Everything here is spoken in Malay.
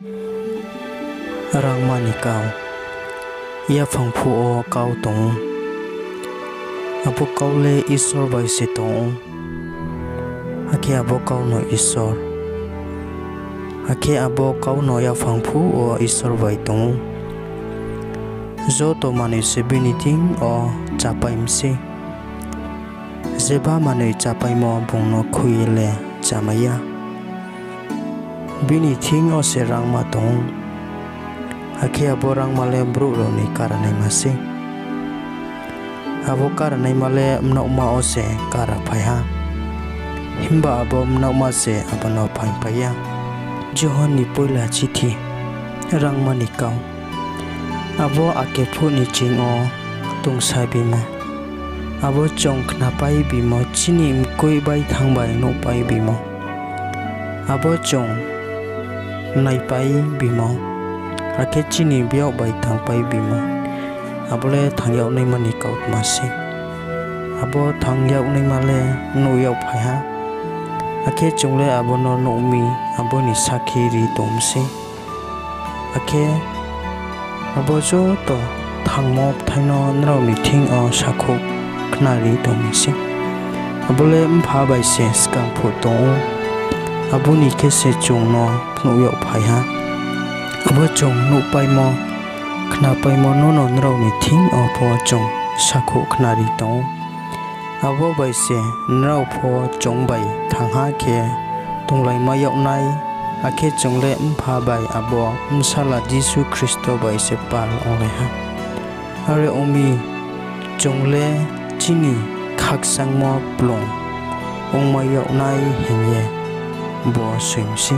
rang mani kau ia phang phu o kau tong abu kau le isor bai se tong ake abo kau no isor ake abo kau no ya phang phu o isor bai tong zo to mani se biniting o chapai mse zeba mani chapai mo bung no khui le chamaya biniting o se rang ma tong ake abo rang male bru ro ni karanai mase abo karanai male mno ma o se kara phaya himba abo mno ma se abano phai paya johon ni poila chithi rang mani kau abo ake phu ni ching o tung sai bi mo abo chong khna pai bi mo chini im koi bai thang bai no pai bi mo abo chong nai pai bi mo ake chini biao bai thang pai bi mo abole thang yau nei mani kau ma se abo thang yau nei male no yau phai ha ake chongle abo no no mi abo ni sakhi ri tom se ake abo jo to thang mop thaino nrau ni thing o sakho khna ri tom se abole pha bai se skam pho to abo ni ke se chong no no yau phai ha abo chong no pai mo khna pai mo no no nrau ni thing o pho chong sakho khna ri to abo bai se nrau pho chong bai thang ha ke tunglai ma yau nai ake chongle pha bai abo msala jisu kristo bai se pal ole ha are omi chongle chini khak sang mo plong ong ma yau nai hinye bo swim si